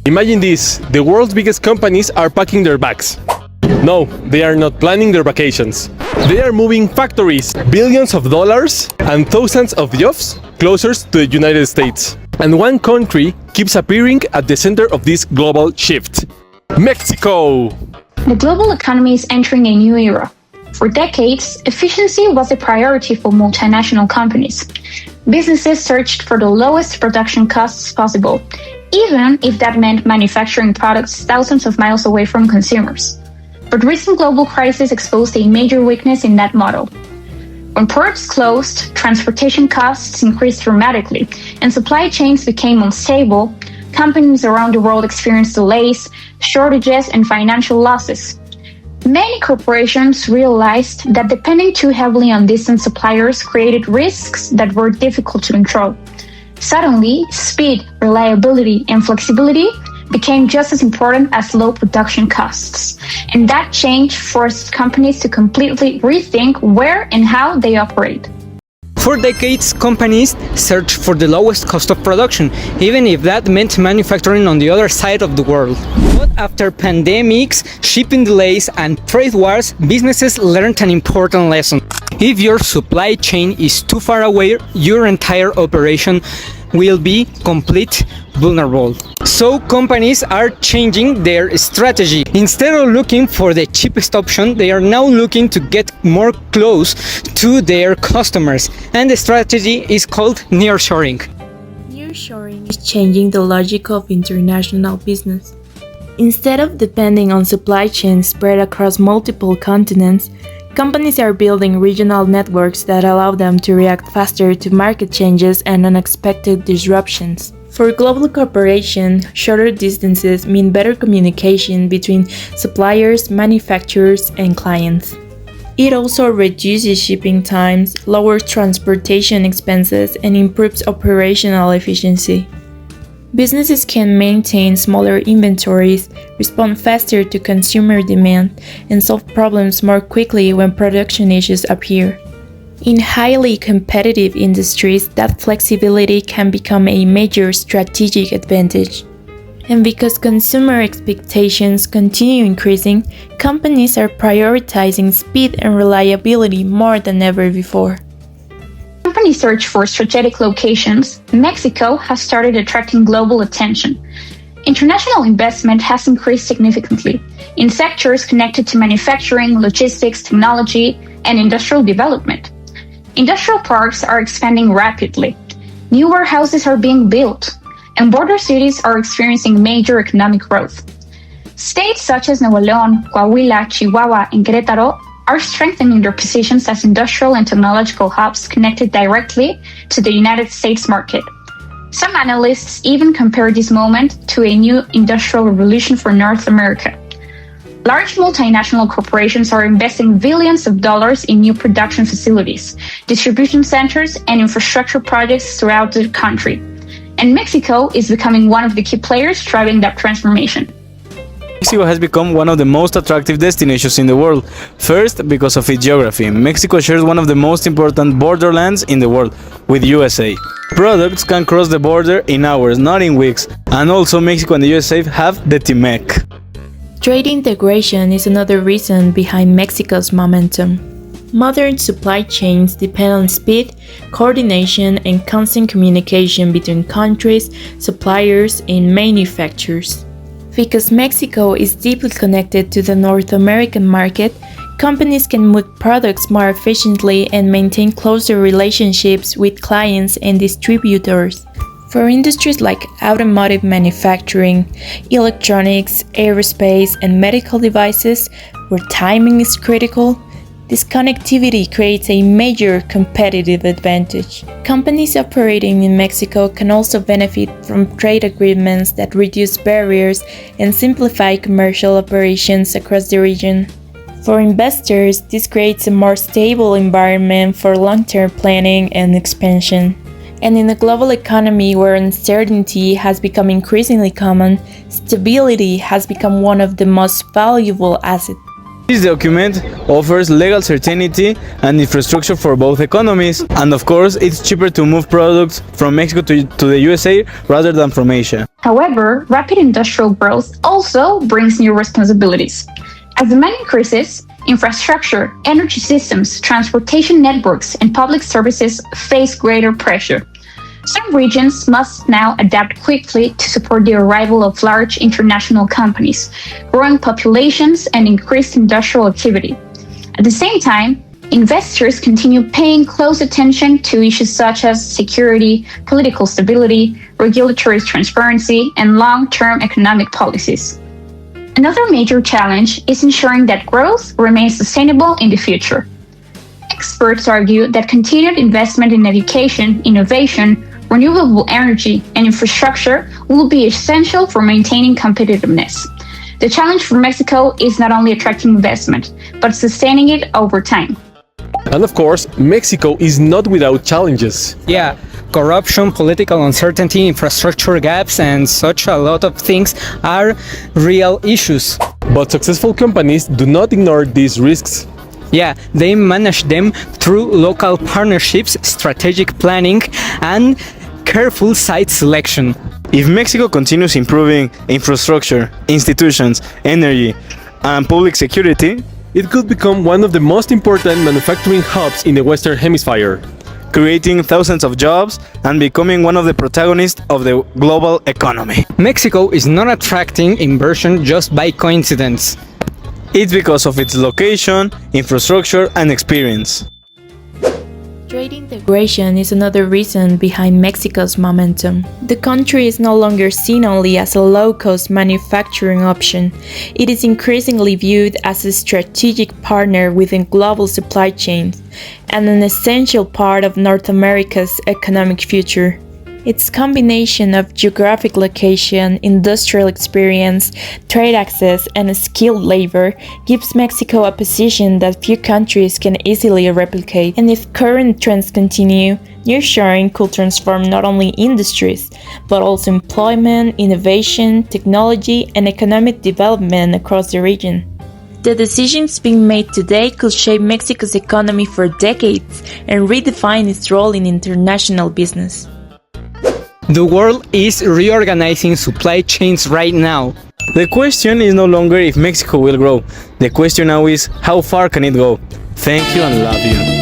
Imagine this, the world's biggest companies are packing their bags. No, they are not planning their vacations. They are moving factories, billions of dollars, and thousands of jobs closer to the United States. And one country keeps appearing at the center of this global shift: Mexico! The global economy is entering a new era. For decades, efficiency was a priority for multinational companies. Businesses searched for the lowest production costs possible, even if that meant manufacturing products thousands of miles away from consumers. But recent global crisis exposed a major weakness in that model. When ports closed, transportation costs increased dramatically, and supply chains became unstable. Companies around the world experienced delays, shortages, and financial losses. Many corporations realized that depending too heavily on distant suppliers created risks that were difficult to control. Suddenly, speed, reliability, and flexibility became just as important as low production costs. And that change forced companies to completely rethink where and how they operate. For decades, companies searched for the lowest cost of production, even if that meant manufacturing on the other side of the world. But after pandemics, shipping delays, and trade wars, businesses learned an important lesson. If your supply chain is too far away, your entire operation will be completely vulnerable. So companies are changing their strategy. Instead of looking for the cheapest option, they are now looking to get more close to their customers. And the strategy is called nearshoring. Nearshoring is changing the logic of international business. Instead of depending on supply chains spread across multiple continents, companies are building regional networks that allow them to react faster to market changes and unexpected disruptions. For global corporations, shorter distances mean better communication between suppliers, manufacturers, and clients. It also reduces shipping times, lowers transportation expenses, and improves operational efficiency. Businesses can maintain smaller inventories, respond faster to consumer demand, and solve problems more quickly when production issues appear. In highly competitive industries, that flexibility can become a major strategic advantage. And because consumer expectations continue increasing, companies are prioritizing speed and reliability more than ever before. Companies search for strategic locations. Mexico has started attracting global attention. International investment has increased significantly in sectors connected to manufacturing, logistics, technology, and industrial development. Industrial parks are expanding rapidly. New warehouses are being built, and border cities are experiencing major economic growth. States such as Nuevo León, Coahuila, Chihuahua, and Querétaro are strengthening their positions as industrial and technological hubs connected directly to the United States market. Some analysts even compare this moment to a new industrial revolution for North America. Large multinational corporations are investing billions of dollars in new production facilities, distribution centers, and infrastructure projects throughout the country. And Mexico is becoming one of the key players driving that transformation. Mexico has become one of the most attractive destinations in the world. First, because of its geography. Mexico shares one of the most important borderlands in the world, with USA. Products can cross the border in hours, not in weeks. And also Mexico and the USA have the TMEC. Trade integration is another reason behind Mexico's momentum. Modern supply chains depend on speed, coordination, and constant communication between countries, suppliers, and manufacturers. Because Mexico is deeply connected to the North American market, companies can move products more efficiently and maintain closer relationships with clients and distributors. For industries like automotive manufacturing, electronics, aerospace, and medical devices, where timing is critical, this connectivity creates a major competitive advantage. Companies operating in Mexico can also benefit from trade agreements that reduce barriers and simplify commercial operations across the region. For investors, this creates a more stable environment for long-term planning and expansion. And in a global economy where uncertainty has become increasingly common, stability has become one of the most valuable assets. This document offers legal certainty and infrastructure for both economies, and of course, it's cheaper to move products from Mexico to the USA rather than from Asia. However, rapid industrial growth also brings new responsibilities. As demand increases, infrastructure, energy systems, transportation networks, and public services face greater pressure. Some regions must now adapt quickly to support the arrival of large international companies, growing populations, and increased industrial activity. At the same time, investors continue paying close attention to issues such as security, political stability, regulatory transparency, and long-term economic policies. Another major challenge is ensuring that growth remains sustainable in the future. Experts argue that continued investment in education, innovation, renewable energy, and infrastructure will be essential for maintaining competitiveness. The challenge for Mexico is not only attracting investment, but sustaining it over time. And of course, Mexico is not without challenges. Yeah, corruption, political uncertainty, infrastructure gaps, and such a lot of things are real issues. But successful companies do not ignore these risks. Yeah, they manage them through local partnerships, strategic planning, and careful site selection. If Mexico continues improving infrastructure, institutions, energy, and public security, It could become one of the most important manufacturing hubs in the Western Hemisphere. creating thousands of jobs and becoming one of the protagonists of the global economy. Mexico is not attracting inversion just by coincidence. It's because of its location, infrastructure, and experience. Trade integration is another reason behind Mexico's momentum. The country is no longer seen only as a low-cost manufacturing option. It is increasingly viewed as a strategic partner within global supply chains and an essential part of North America's economic future. Its combination of geographic location, industrial experience, trade access, and skilled labor gives Mexico a position that few countries can easily replicate. And if current trends continue, nearshoring could transform not only industries, but also employment, innovation, technology, and economic development across the region. The decisions being made today could shape Mexico's economy for decades and redefine its role in international business. The world is reorganizing supply chains right now. The question is no longer if Mexico will grow. The question now is how far can it go? Thank you and love you.